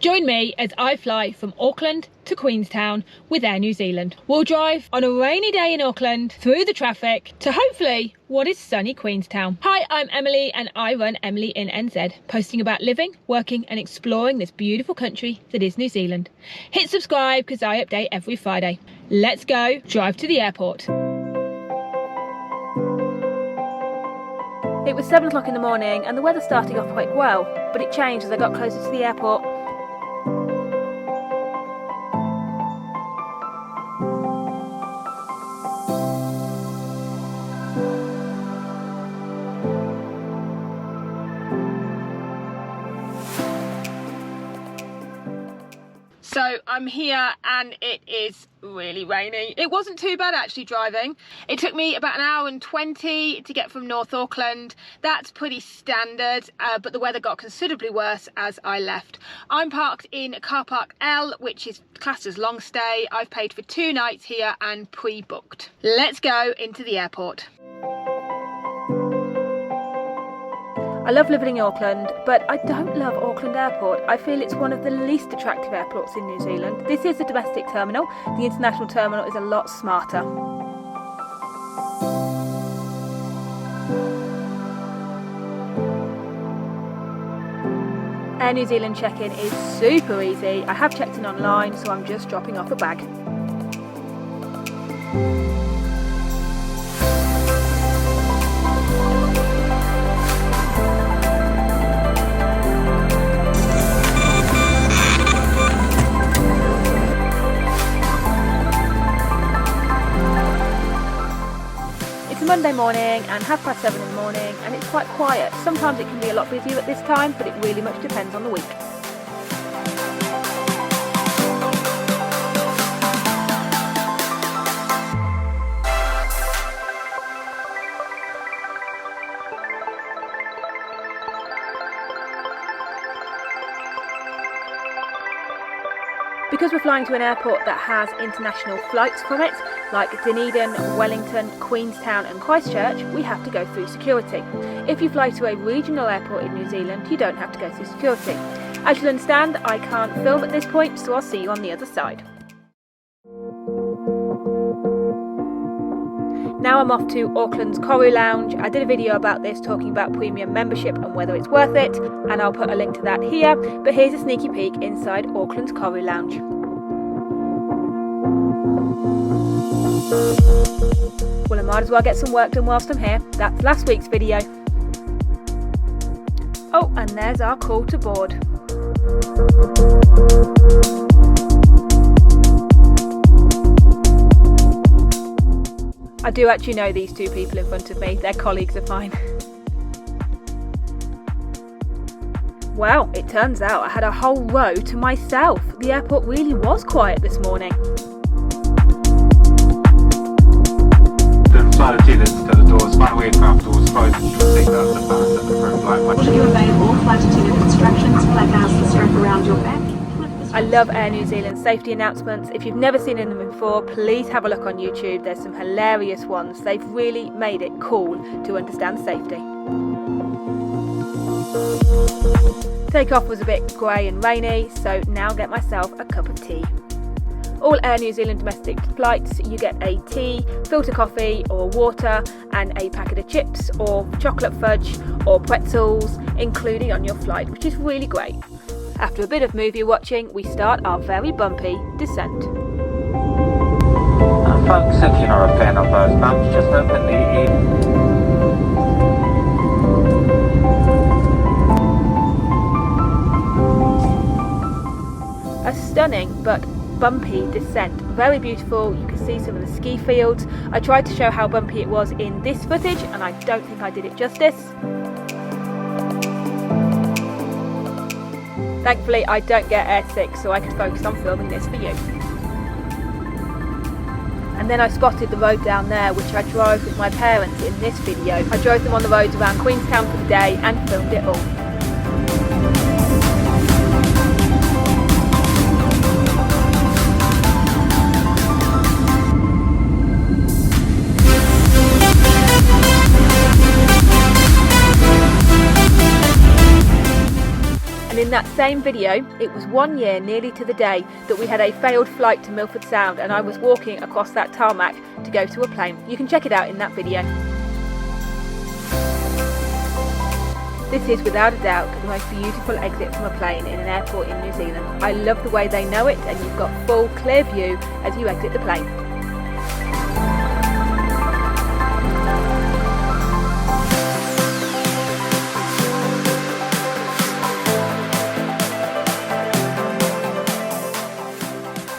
Join me as I fly from Auckland to Queenstown with Air New Zealand. We'll drive on a rainy day in Auckland through the traffic to hopefully what is sunny Queenstown. Hi, I'm Emily and I run Emily in NZ, posting about living, working and exploring this beautiful country that is New Zealand. Hit subscribe because I update every Friday. Let's go drive to the airport. It was 7 o'clock in the morning and the weather started off quite well, but it changed as I got closer to the airport. So I'm here and it is really rainy. It wasn't too bad actually driving. It took me about 1 hour and 20 to get from North Auckland. That's pretty standard, but the weather got considerably worse as I left. I'm parked in car park L, which is classed as long stay. I've paid for 2 nights here and pre-booked. Let's go into the airport. I love living in Auckland, but I don't love Auckland Airport. I feel it's one of the least attractive airports in New Zealand. This is the domestic terminal. The international terminal is a lot smarter. Air New Zealand check-in is super easy. I have checked in online, so I'm just dropping off a bag. Monday morning and 7:30 in the morning, and it's quite quiet. Sometimes it can be a lot busier at this time, but it really much depends on the week. Because we're flying to an airport that has international flights from it, like Dunedin, Wellington, Queenstown and Christchurch, we have to go through security. If you fly to a regional airport in New Zealand, you don't have to go through security. As you'll understand, I can't film at this point, so I'll see you on the other side. Now I'm off to Auckland's Koru Lounge. I did a video about this talking about premium membership and whether it's worth it, and I'll put a link to that here, but here's a sneaky peek inside Auckland's Koru Lounge. Well, I might as well get some work done whilst I'm here. That's last week's video. Oh, and there's our call to board. I do actually know these 2 people in front of me. They're colleagues of mine. Well, it turns out I had a whole row to myself. The airport really was quiet this morning. The flight attendants to the doors, flight aircraft doors closed, and you will see that the fast at the front flight. What are you available? Flight attendant instructions, placards to strap around your back. I love Air New Zealand's safety announcements. If you've never seen them before, please have a look on YouTube. There's some hilarious ones. They've really made it cool to understand safety. Takeoff was a bit grey and rainy, so now get myself a cup of tea. All Air New Zealand domestic flights, you get a tea, filter coffee or water and a packet of chips or chocolate fudge or pretzels included on your flight, which is really great. After a bit of movie watching, we start our very bumpy descent. Folks, if you're not a fan of those bumps, just open the A stunning but bumpy descent. Very beautiful. You can see some of the ski fields. I tried to show how bumpy it was in this footage and I don't think I did it justice. Thankfully I don't get airsick, so I could focus on filming this for you. And then I spotted the road down there, which I drove with my parents in this video. I drove them on the roads around Queenstown for the day and filmed it all. that same video, it was 1 year nearly to the day that we had a failed flight to Milford Sound and I was walking across that tarmac to go to a plane. You can check it out in that video. This is without a doubt the most beautiful exit from a plane in an airport in New Zealand. I love the way they know it, and you've got full clear view as you exit the plane.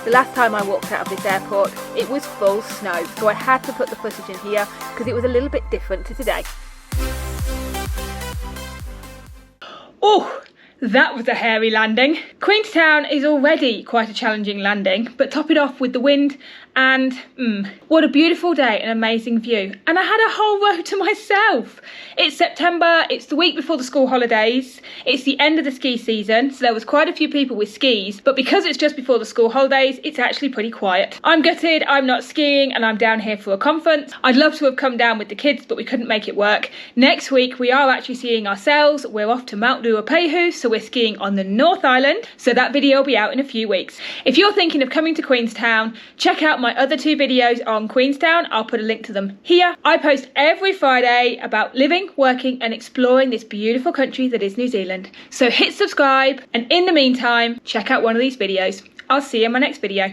The last time I walked out of this airport, it was full snow, so I had to put the footage in here because it was a little bit different to today. Oh, that was a hairy landing. Queenstown is already quite a challenging landing, but top it off with the wind and what a beautiful day and amazing view. And I had a whole row to myself. It's September, it's the week before the school holidays, it's the end of the ski season, so there was quite a few people with skis, but because it's just before the school holidays, it's actually pretty quiet. I'm gutted, I'm not skiing and I'm down here for a conference. I'd love to have come down with the kids, but we couldn't make it work. Next week, we are actually skiing ourselves. We're off to Mount Ruapehu, so we're skiing on the North Island, so that video will be out in a few weeks. If you're thinking of coming to Queenstown, check out my other 2 videos on Queenstown. I'll put a link to them here. I post every Friday about living, working and exploring this beautiful country that is New Zealand. So hit subscribe, and in the meantime, check out one of these videos. I'll see you in my next video.